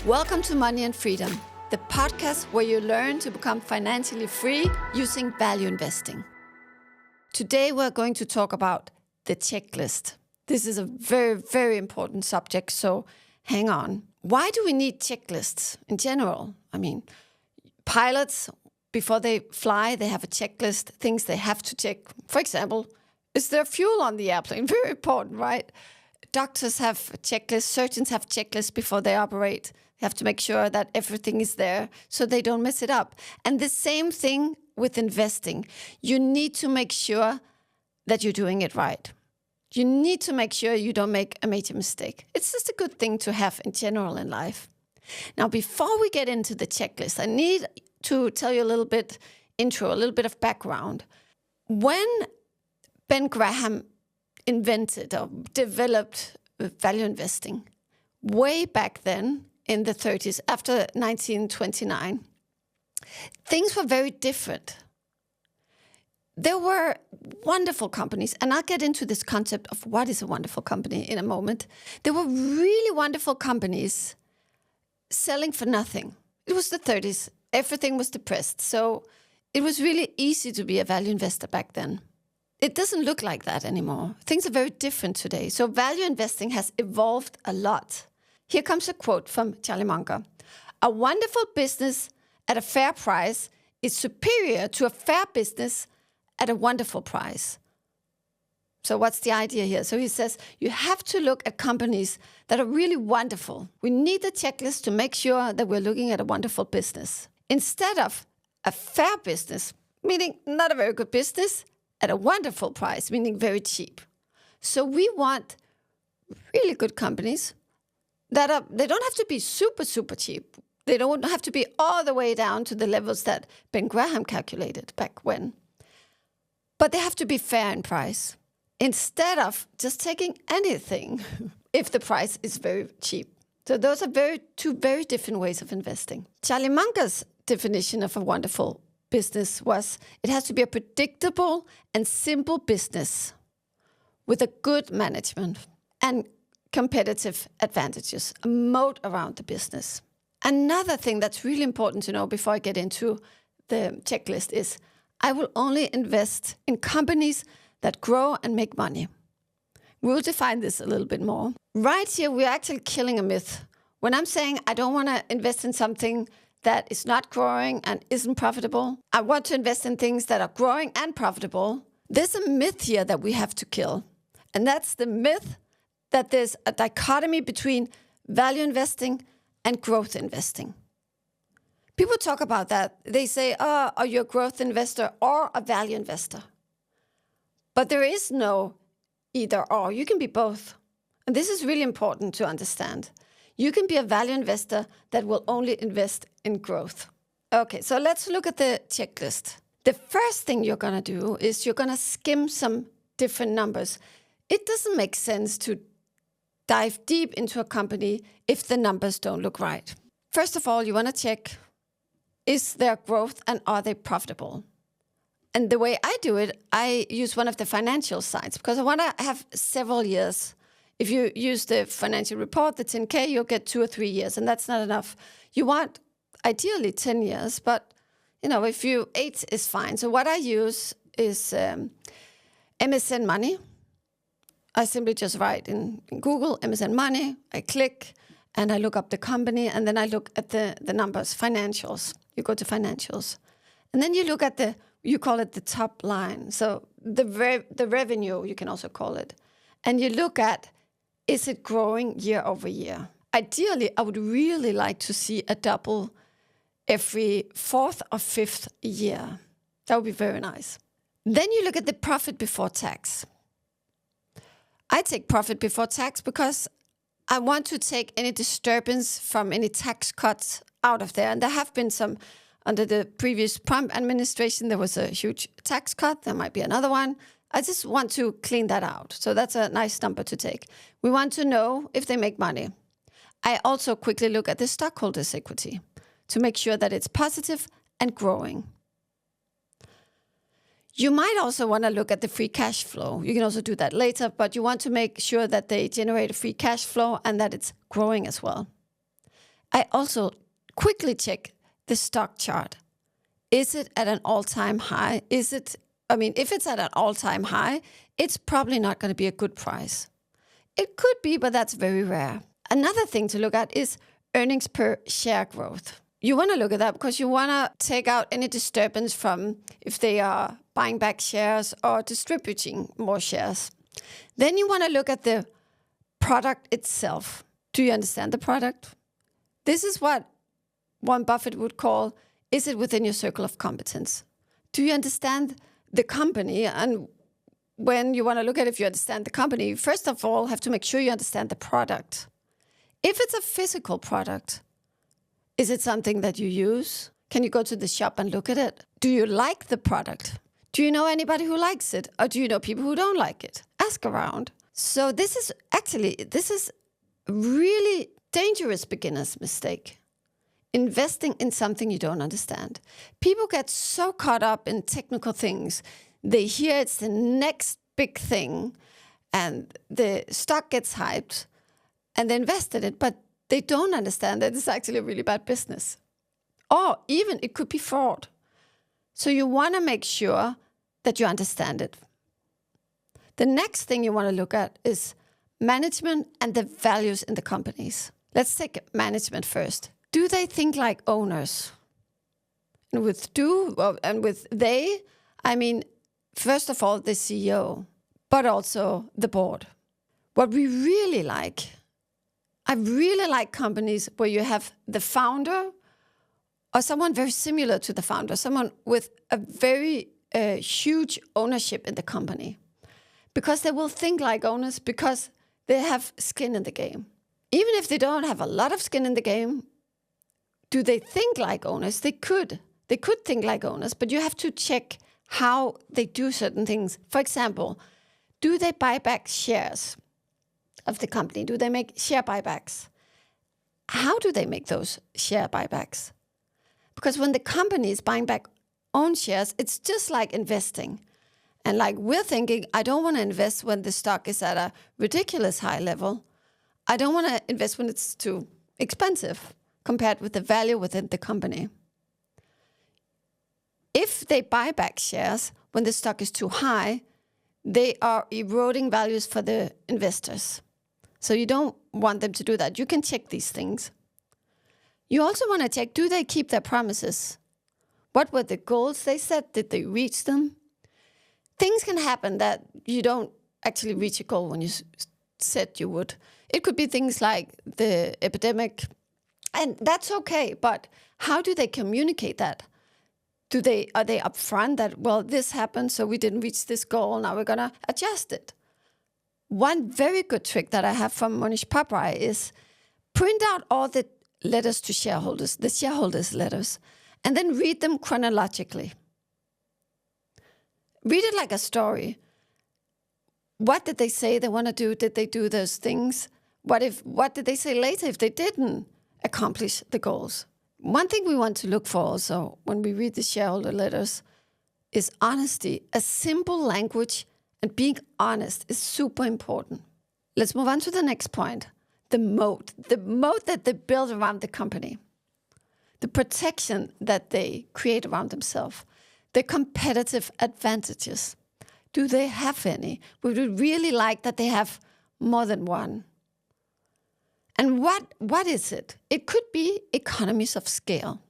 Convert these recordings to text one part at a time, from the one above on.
Welcome to Money and Freedom, the podcast where you learn to become financially free using value investing. Today we're going to talk about the checklist. This is a very, very important subject, so hang on. Why do we need checklists in general? I mean, pilots, before they fly, they have a checklist, things they have to check. For example, is there fuel on the airplane? Very important, right? Doctors have checklists, surgeons have checklists before they operate. They have to make sure that everything is there so they don't mess it up. And the same thing with investing. You need to make sure that you're doing it right. You need to make sure you don't make a major mistake. It's just a good thing to have in general in life. Now, before we get into the checklist, I need to tell you a little bit a little bit of background. When Ben Graham invented or developed value investing, way back then in the 30s, after 1929, things were very different. There were wonderful companies, and I'll get into this concept of what is a wonderful company in a moment. There were really wonderful companies selling for nothing. It was the 30s. Everything was depressed. So it was really easy to be a value investor back then. It doesn't look like that anymore. Things are very different today. So value investing has evolved a lot. Here comes a quote from Charlie Munger. A wonderful business at a fair price is superior to a fair business at a wonderful price. So what's the idea here? So he says, you have to look at companies that are really wonderful. We need a checklist to make sure that we're looking at a wonderful business. Instead of a fair business, meaning not a very good business, at a wonderful price, meaning very cheap. So we want really good companies they don't have to be super, super cheap. They don't have to be all the way down to the levels that Ben Graham calculated back when. But they have to be fair in price. Instead of just taking anything if the price is very cheap. So those are two very different ways of investing. Charlie Munger's definition of a wonderful business was it has to be a predictable and simple business with a good management and competitive advantages, a moat around the business. Another thing that's really important to know before I get into the checklist is I will only invest in companies that grow and make money. We'll define this a little bit more. Right here, we're actually killing a myth. When I'm saying I don't want to invest in something that is not growing and isn't profitable, I want to invest in things that are growing and profitable. There's a myth here that we have to kill. And that's the myth that there's a dichotomy between value investing and growth investing. People talk about that. They say, are you a growth investor or a value investor? But there is no either or. You can be both. And this is really important to understand. You can be a value investor that will only invest in growth. Okay, so let's look at the checklist. The first thing you're going to do is you're going to skim some different numbers. It doesn't make sense to dive deep into a company if the numbers don't look right. First of all, you want to check, is there growth and are they profitable? And the way I do it, I use one of the financial sites because I want to have several years. If you use the financial report, the 10K, you'll get 2 or 3 years, and that's not enough. You want ideally 10 years, but if 8 is fine. So what I use is MSN Money. I simply just write in Google, MSN Money, I click, and I look up the company, and then I look at the numbers, financials. You go to financials. And then you look at you call it the top line. So the revenue, you can also call it. And you look at, is it growing year over year? Ideally, I would really like to see a double every 4th or 5th year. That would be very nice. Then you look at the profit before tax. I take profit before tax because I want to take any disturbance from any tax cuts out of there. And there have been some, under the previous Trump administration, there was a huge tax cut. There might be another one. I just want to clean that out. So that's a nice number to take. We want to know if they make money. I also quickly look at the stockholders' equity to make sure that it's positive and growing. You might also want to look at the free cash flow. You can also do that later, but you want to make sure that they generate a free cash flow and that it's growing as well. I also quickly check the stock chart. Is it at an all-time high? If it's at an all-time high, it's probably not going to be a good price. It could be, but that's very rare. Another thing to look at is earnings per share growth. You want to look at that because you want to take out any disturbance from if they are buying back shares or distributing more shares. Then you want to look at the product itself. Do you understand the product? This is what Warren Buffett would call, is it within your circle of competence? Do you understand the company? And when you want to look at if you understand the company, you first of all have to make sure you understand the product. If it's a physical product, is it something that you use? Can you go to the shop and look at it? Do you like the product? Do you know anybody who likes it? Or do you know people who don't like it? Ask around. So this is really dangerous beginner's mistake. Investing in something you don't understand. People get so caught up in technical things. They hear it's the next big thing and the stock gets hyped and they invest in it, but they don't understand that it's actually a really bad business. Or even it could be fraud. So you want to make sure that you understand it. The next thing you want to look at is management and the values in the companies. Let's take management first. Do they think like owners? And with they, I mean, first of all, the CEO, but also the board. What we really like, I really like companies where you have the founder or someone very similar to the founder, someone with a very huge ownership in the company. Because they will think like owners because they have skin in the game. Even if they don't have a lot of skin in the game, do they think like owners? They could. They could think like owners, but you have to check how they do certain things. For example, do they buy back shares of the company? Do they make share buybacks? How do they make those share buybacks? Because when the company is buying back own shares, it's just like investing. And like we're thinking, I don't want to invest when the stock is at a ridiculous high level. I don't want to invest when it's too expensive compared with the value within the company. If they buy back shares when the stock is too high, they are eroding values for the investors. So you don't want them to do that. You can check these things. You also want to check, do they keep their promises? What were the goals they set? Did they reach them? Things can happen that you don't actually reach a goal when you said you would. It could be things like the epidemic, and that's okay, but how do they communicate that? Are they upfront that, well, this happened, so we didn't reach this goal, now we're going to adjust it? One very good trick that I have from Monish Paprai is print out all the letters to shareholders, the shareholders' letters, and then read them chronologically. Read it like a story. What did they say they want to do? Did they do those things? What did they say later if they didn't accomplish the goals? One thing we want to look for also when we read the shareholder letters is honesty. A simple language and being honest is super important. Let's move on to the next point. The moat that they build around the company. The protection that they create around themselves. The competitive advantages. Do they have any? We would really like that they have more than one. And what is it? It could be economies of scale.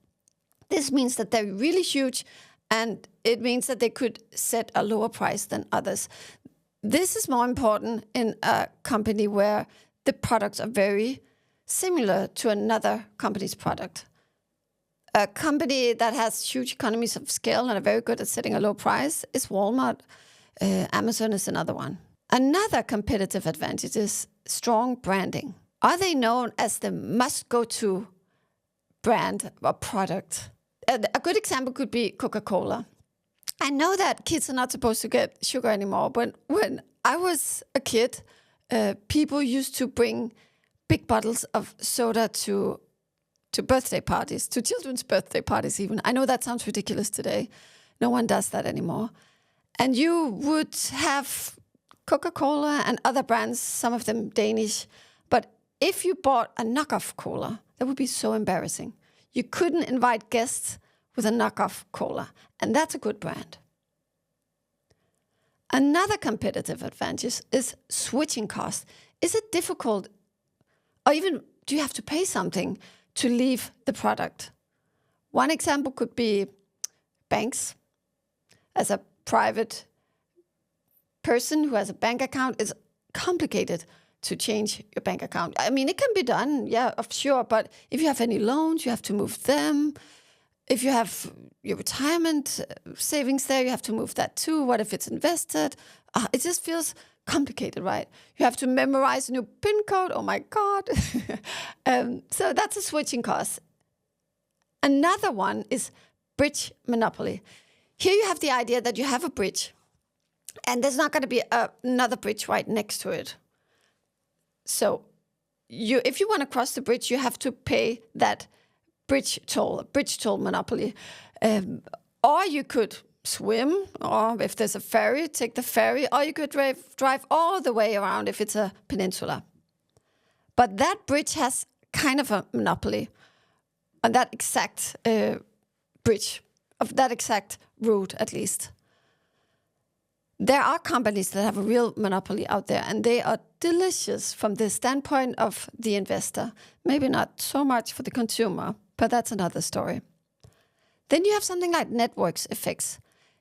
This means that they're really huge, and it means that they could set a lower price than others. This is more important in a company where the products are very similar to another company's product. A company that has huge economies of scale and are very good at setting a low price is Walmart. Amazon is another one. Another competitive advantage is strong branding. Are they known as the must-go-to brand or product? A good example could be Coca-Cola. I know that kids are not supposed to get sugar anymore, but when I was a kid, people used to bring big bottles of soda to birthday parties, to children's birthday parties even. I know that sounds ridiculous today. No one does that anymore. And you would have Coca-Cola and other brands, some of them Danish. But if you bought a knockoff cola, That would be so embarrassing. You couldn't invite guests with a knockoff cola, and that's a good brand. Another competitive advantage is switching costs. Is it difficult, or even do you have to pay something to leave the product? One example could be banks. As a private person who has a bank account, it's complicated to change your bank account. I mean, it can be done, yeah, sure, but if you have any loans, you have to move them. If you have your retirement savings there, you have to move that too. What if it's invested? It just feels complicated, right? You have to memorize a new PIN code. Oh my God. So that's a switching cost. Another one is bridge monopoly. Here you have the idea that you have a bridge and there's not going to be another bridge right next to it. So if you want to cross the bridge, you have to pay that bridge toll monopoly. Or you could swim, or if there's a ferry, take the ferry, or you could drive all the way around if it's a peninsula. But that bridge has kind of a monopoly on that exact bridge, of that exact route at least. There are companies that have a real monopoly out there, and they are delicious from the standpoint of the investor. Maybe not so much for the consumer, but that's another story. Then you have something like networks effects.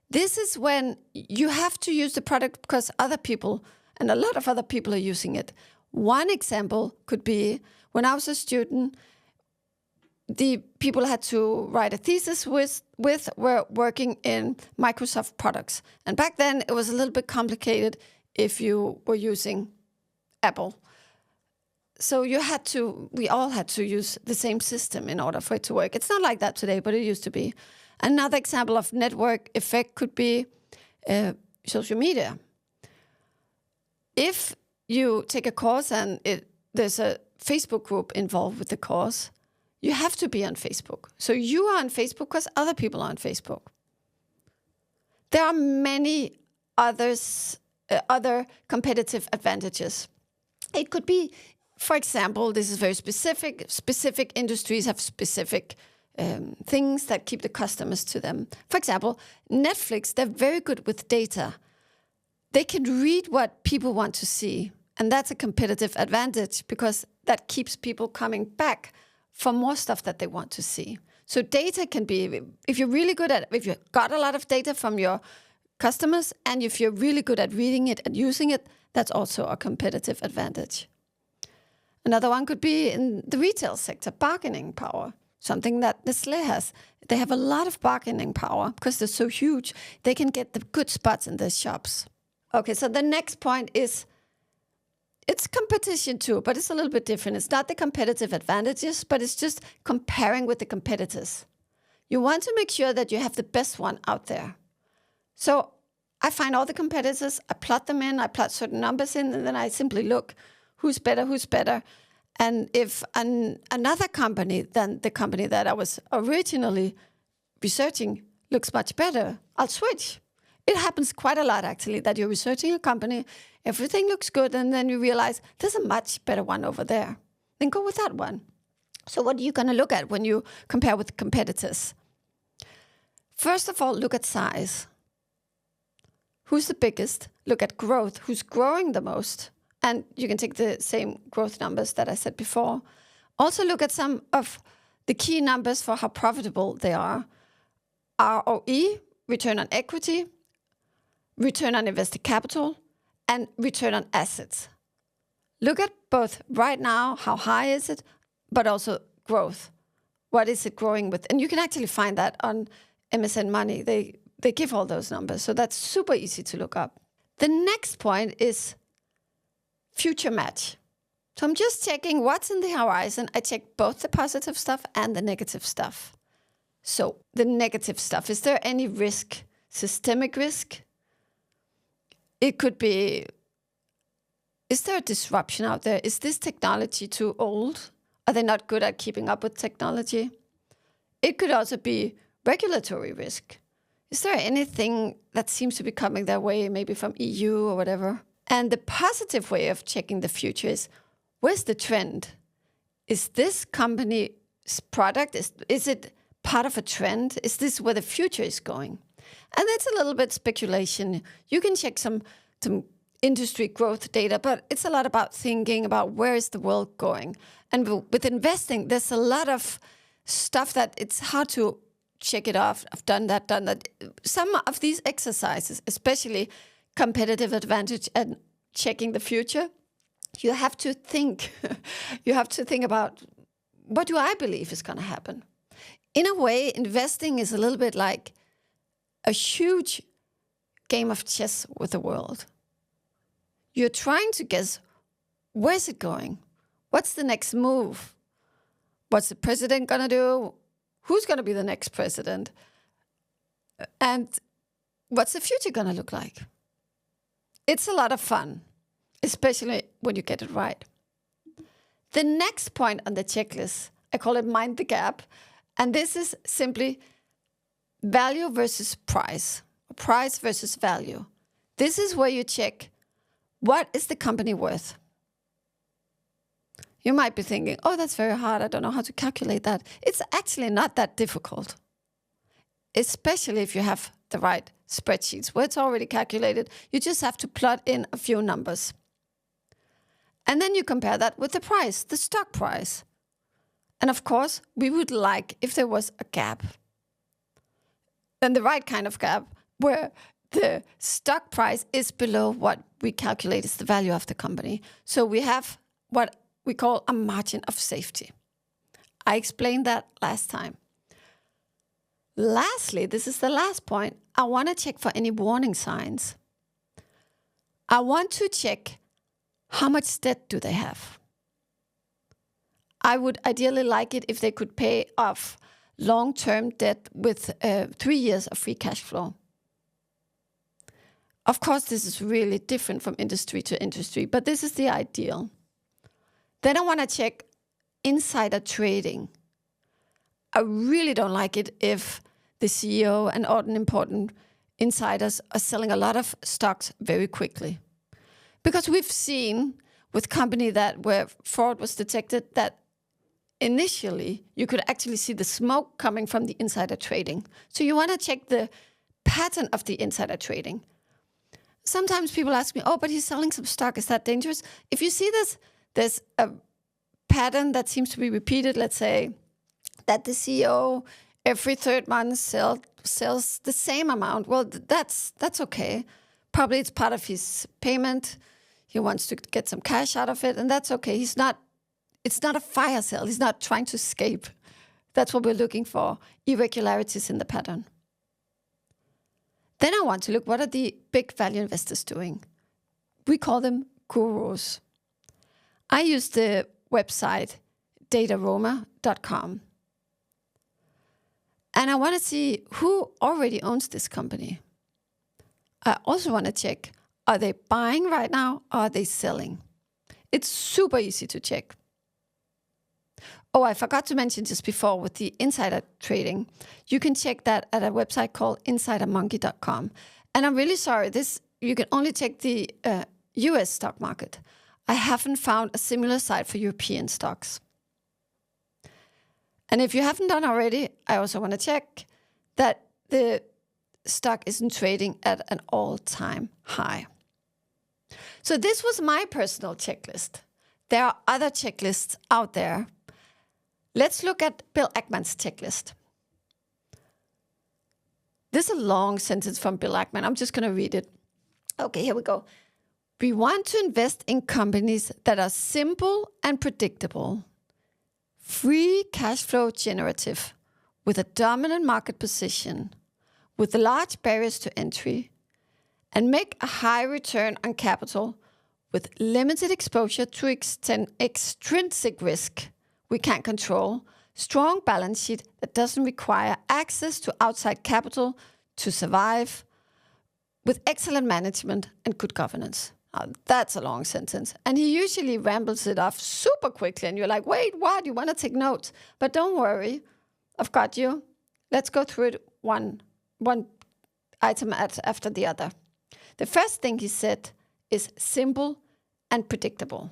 This is when you have to use the product because other people, and a lot of other people are using it. One example could be when I was a student, the people I had to write a thesis with were working in Microsoft products. And back then, it was a little bit complicated if you were using Apple. So we all had to use the same system in order for it to work. It's not like that today, but it used to be. Another example of network effect could be social media. If you take a course and there's a Facebook group involved with the course, you have to be on Facebook. So you are on Facebook because other people are on Facebook. There are many other competitive advantages. It could be, for example, this is very specific. Specific industries have specific things that keep the customers to them. For example, Netflix, they're very good with data. They can read what people want to see. And that's a competitive advantage because that keeps people coming back for more stuff that they want to see. So data can be, if you've got a lot of data from your customers, and if you're really good at reading it and using it, that's also a competitive advantage. Another one could be in the retail sector, bargaining power, something that Nestlé has. They have a lot of bargaining power because they're so huge. They can get the good spots in their shops. Okay, so the next point is, it's competition too, but it's a little bit different. It's not the competitive advantages, but it's just comparing with the competitors. You want to make sure that you have the best one out there. So I find all the competitors, I plot them in, I plot certain numbers in, and then I simply look who's better. And if another company than the company that I was originally researching looks much better, I'll switch. It happens quite a lot, actually, that you're researching a company, everything looks good, and then you realize there's a much better one over there. Then go with that one. So what are you going to look at when you compare with competitors? First of all, look at size. Who's the biggest? Look at growth. Who's growing the most? And you can take the same growth numbers that I said before. Also look at some of the key numbers for how profitable they are. ROE, return on equity, return on invested capital, and return on assets. Look at both right now, how high is it, but also growth. What is it growing with? And you can actually find that on MSN Money. They give all those numbers, so that's super easy to look up. The next point is future match. So I'm just checking what's in the horizon. I check both the positive stuff and the negative stuff. So the negative stuff, is there any risk, systemic risk? It could be, is there a disruption out there? Is this technology too old? Are they not good at keeping up with technology? It could also be regulatory risk. Is there anything that seems to be coming their way, maybe from EU or whatever? And the positive way of checking the future is, where's the trend? is this company's product, is it part of a trend? Is this where the future is going? And it's a little bit speculation. You can check some industry growth data, but it's a lot about thinking about where is the world going. And with investing, there's a lot of stuff that it's hard to check it off. I've done that. Some of these exercises, especially competitive advantage and checking the future, you have to think. You have to think about, what do I believe is going to happen? In a way, investing is a little bit like a huge game of chess with the world. You're trying to guess, where's it going? What's the next move? What's the president going to do? Who's going to be the next president? And what's the future going to look like? It's a lot of fun, especially when you get it right. The next point on the checklist, I call it mind the gap. And this is simply value versus price, price versus value. This is where you check, what is the company worth? You might be thinking, oh, that's very hard. I don't know how to calculate that. It's actually not that difficult, especially if you have the right spreadsheets where it's already calculated. You just have to plot in a few numbers. And then you compare that with the price, the stock price. And of course, we would like if there was a gap. Then the right kind of gap where the stock price is below what we calculate is the value of the company. So we have what we call a margin of safety. I explained that last time. Lastly, this is the last point, I want to check for any warning signs. I want to check how much debt do they have. I would ideally like it if they could pay off long-term debt with 3 years of free cash flow. Of course, this is really different from industry to industry, but this is the ideal. Then I want to check insider trading. I really don't like it if the CEO and other important insiders are selling a lot of stocks very quickly. Because we've seen with company that where fraud was detected that initially you could actually see the smoke coming from the insider trading. So you want to check the pattern of the insider trading. Sometimes people ask me, oh, but he's selling some stock. Is that dangerous? If you see this, there's a pattern that seems to be repeated. Let's say that the CEO every third month sells the same amount. Well, that's okay. Probably it's part of his payment. He wants to get some cash out of it, and that's okay. It's not a fire sale. He's not trying to escape. That's what we're looking for, irregularities in the pattern. Then I want to look, what are the big value investors doing? We call them gurus. I use the website dataroma.com. And I want to see who already owns this company. I also want to check, are they buying right now or are they selling? It's super easy to check. Oh, I forgot to mention just before with the insider trading. You can check that at a website called insidermonkey.com. And I'm really sorry, you can only check the US stock market. I haven't found a similar site for European stocks. And if you haven't done already, I also want to check that the stock isn't trading at an all-time high. So this was my personal checklist. There are other checklists out there. Let's look at Bill Ackman's checklist. This is a long sentence from Bill Ackman. I'm just going to read it. Okay, here we go. We want to invest in companies that are simple and predictable, free cash flow generative, with a dominant market position, with large barriers to entry, and make a high return on capital with limited exposure to extrinsic risk we can't control, strong balance sheet that doesn't require access to outside capital to survive, with excellent management and good governance. Now, that's a long sentence. And he usually rambles it off super quickly. And you're like, wait, what? You want to take notes? But don't worry. I've got you. Let's go through it one item after the other. The first thing he said is simple and predictable.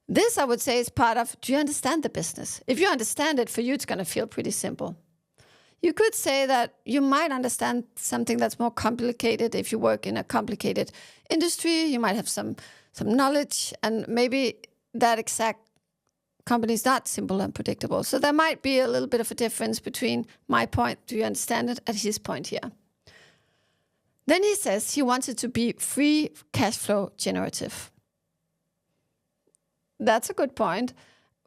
This, I would say, is part of, do you understand the business? If you understand it, for you, it's going to feel pretty simple. You could say that you might understand something that's more complicated if you work in a complicated industry. You might have some knowledge, and maybe that exact company is not simple and predictable. So there might be a little bit of a difference between my point, do you understand it, and his point here. Then he says he wants it to be free cash flow generative. That's a good point.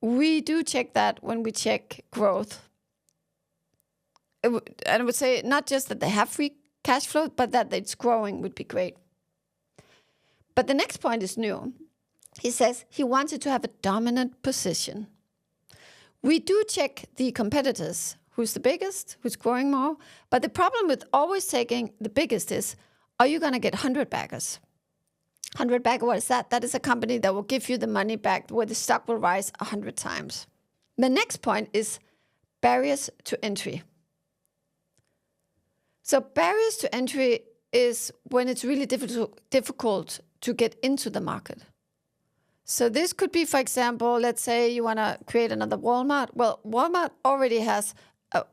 We do check that when we check growth. And I would say not just that they have free cash flow, but that it's growing would be great. But the next point is new. He says he wants it to have a dominant position. We do check the competitors, who's the biggest, who's growing more. But the problem with always taking the biggest is, are you going to get 100 baggers? 100 bagger, what is that? That is a company that will give you the money back where the stock will rise 100 times. The next point is barriers to entry. So barriers to entry is when it's really difficult to get into the market. So this could be, for example, let's say you want to create another Walmart. Well, Walmart already has a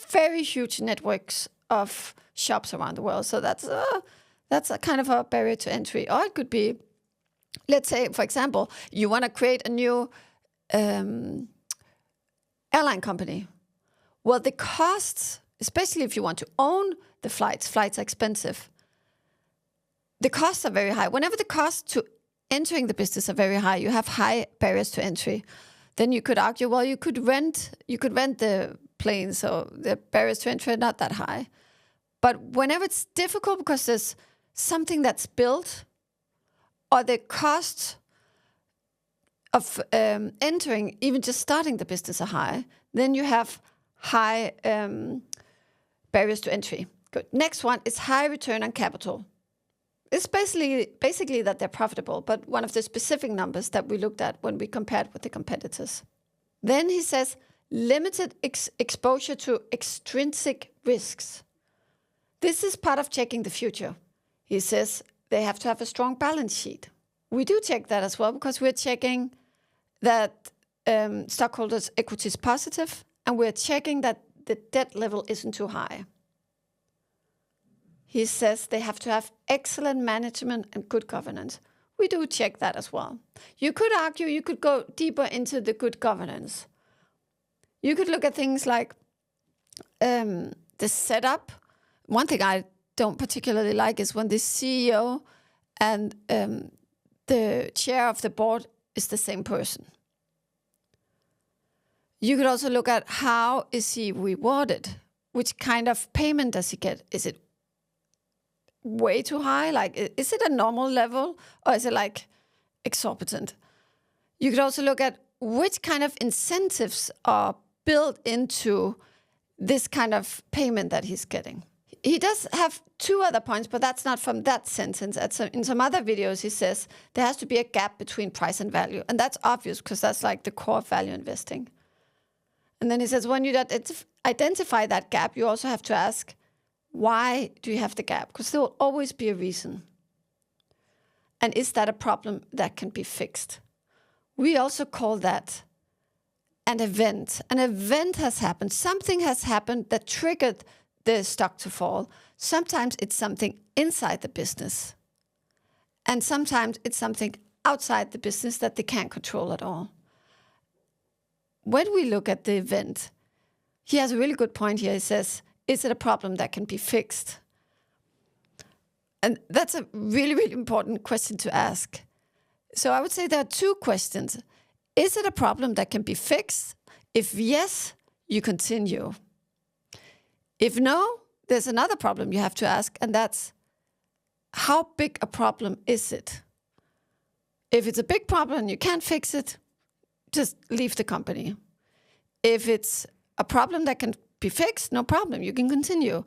very huge networks of shops around the world. So that's a kind of a barrier to entry. Or it could be, let's say, for example, you want to create a new airline company. Well, the costs, especially if you want to own the flights are expensive. The costs are very high. Whenever the costs to entering the business are very high, you have high barriers to entry. Then you could argue, well, you could rent the plane, so the barriers to entry are not that high. But whenever it's difficult because there's something that's built, or the cost of entering, even just starting the business are high, then you have high barriers to entry. Good. Next one is high return on capital. It's basically that they're profitable, but one of the specific numbers that we looked at when we compared with the competitors. Then he says limited exposure to extrinsic risks. This is part of checking the future. He says they have to have a strong balance sheet. We do check that as well because we're checking that stockholders' equity is positive, and we're checking that the debt level isn't too high. He says they have to have excellent management and good governance. We do check that as well. You could argue, you could go deeper into the good governance. You could look at things like the setup. One thing I don't particularly like is when the CEO and the chair of the board is the same person. You could also look at how is he rewarded? Which kind of payment does he get? Is it way too high? Like, is it a normal level or is it like exorbitant? You could also look at which kind of incentives are built into this kind of payment that he's getting. He does have two other points, but that's not from that sentence. In some other videos, he says there has to be a gap between price and value. And that's obvious because that's like the core of value investing. And then he says when you identify that gap, you also have to ask, why do you have the gap? Because there will always be a reason. And is that a problem that can be fixed? We also call that an event. An event has happened. Something has happened that triggered the stock to fall. Sometimes it's something inside the business. And sometimes it's something outside the business that they can't control at all. When we look at the event, he has a really good point here. He says, is it a problem that can be fixed? And that's a really, really important question to ask. So I would say there are two questions. Is it a problem that can be fixed? If yes, you continue. If no, there's another problem you have to ask, and that's how big a problem is it? If it's a big problem and you can't fix it, just leave the company. If it's a problem that can be fixed, no problem, you can continue.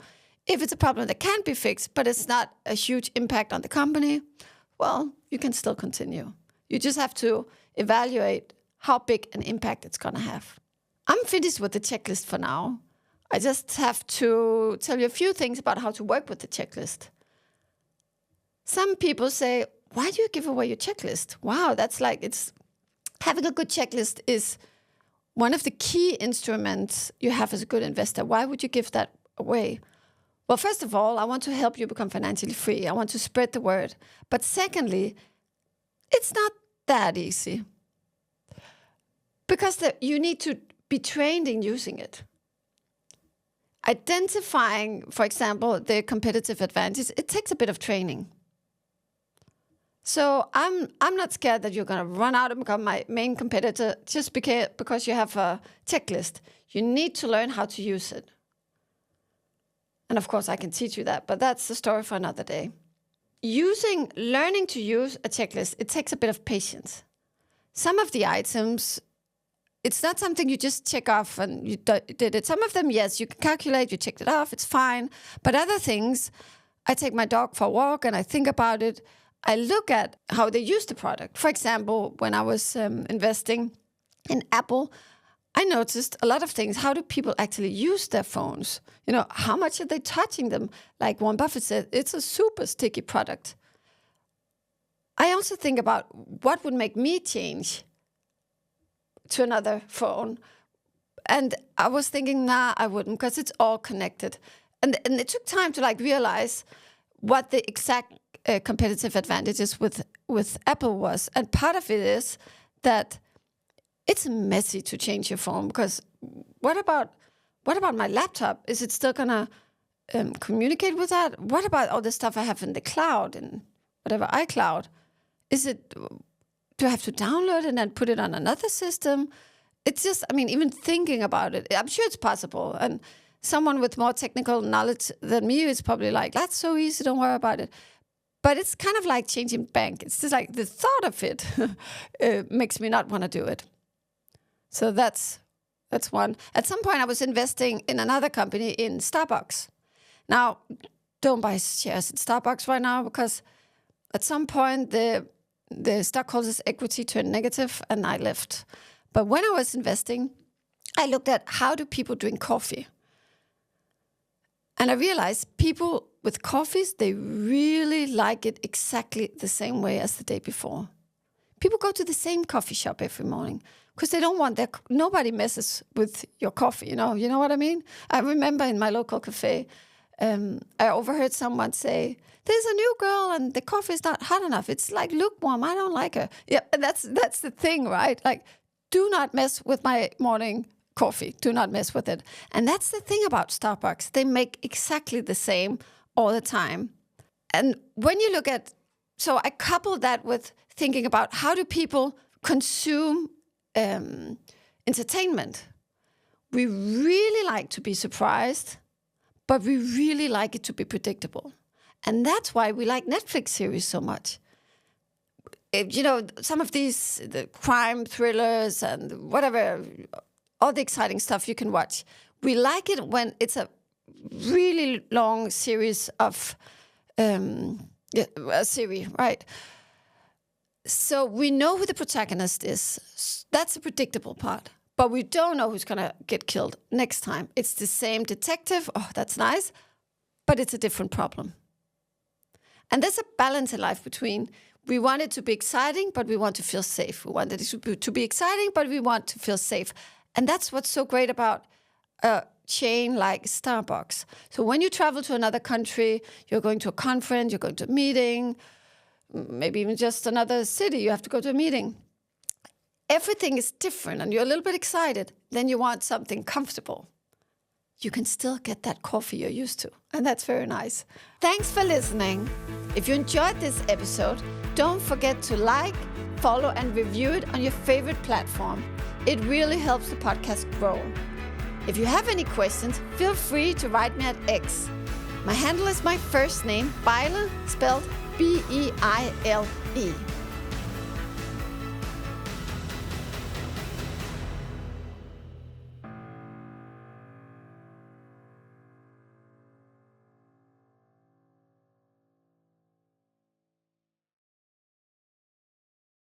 If it's a problem that can't be fixed, but it's not a huge impact on the company, well, you can still continue. You just have to evaluate how big an impact it's going to have. I'm finished with the checklist for now. I just have to tell you a few things about how to work with the checklist. Some people say, why do you give away your checklist? Wow, that's like, it's having a good checklist is one of the key instruments you have as a good investor. Why would you give that away? Well, first of all, I want to help you become financially free. I want to spread the word. But secondly, it's not that easy because you need to be trained in using it. Identifying, for example, the competitive advantage, it takes a bit of training. So I'm not scared that you're going to run out and become my main competitor just because you have a checklist. You need to learn how to use it. And of course, I can teach you that, but that's the story for another day. Learning to use a checklist, it takes a bit of patience. Some of the items, it's not something you just check off and you did it. Some of them, yes, you can calculate, you checked it off, it's fine. But other things, I take my dog for a walk and I think about it. I look at how they use the product. For example, when I was investing in Apple, I noticed a lot of things. How do people actually use their phones? How much are they touching them? Like Warren Buffett said, it's a super sticky product. I also think about what would make me change to another phone. And I was thinking, nah, I wouldn't, because it's all connected. And it took time to realize what the exact competitive advantages with Apple was. And part of it is that it's messy to change your phone, because what about my laptop? Is it still gonna communicate with that? What about all the stuff I have in the cloud and whatever iCloud? Do I have to download it and then put it on another system? It's just, even thinking about it, I'm sure it's possible. And someone with more technical knowledge than me is probably like, that's so easy, don't worry about it. But it's kind of like changing bank. It's just like the thought of it makes me not want to do it. So that's one. At some point, I was investing in another company in Starbucks. Now, don't buy shares in Starbucks right now, because at some point, the stockholders' equity turned negative and I left. But when I was investing, I looked at how do people drink coffee. And I realized people with coffees, they really like it exactly the same way as the day before. People go to the same coffee shop every morning because they don't want nobody messes with your coffee, you know what I mean? I remember in my local cafe, I overheard someone say, there's a new girl and the coffee is not hot enough. It's like lukewarm. I don't like her. Yeah, that's the thing, right? Like, do not mess with my morning coffee. Do not mess with it. And that's the thing about Starbucks. They make exactly the same all the time. And when you look at, so I couple that with thinking about how do people consume entertainment. We really like to be surprised, but we really like it to be predictable. And that's why we like Netflix series so much. Some of the crime thrillers and whatever, all the exciting stuff you can watch. We like it when it's a really long series of a series, right? So we know who the protagonist is. That's the predictable part. But we don't know who's going to get killed next time. It's the same detective. Oh, that's nice. But it's a different problem. And there's a balance in life between we want it to be exciting, but we want to feel safe. We want it to be exciting, but we want to feel safe. And that's what's so great about a chain like Starbucks. So when you travel to another country, you're going to a conference, you're going to a meeting, maybe even just another city, you have to go to a meeting. Everything is different and you're a little bit excited. Then you want something comfortable. You can still get that coffee you're used to. And that's very nice. Thanks for listening. If you enjoyed this episode, don't forget to like, follow, and review it on your favorite platform. It really helps the podcast grow. If you have any questions, feel free to write me at X. My handle is my first name, Beile, spelled B-E-I-L-E.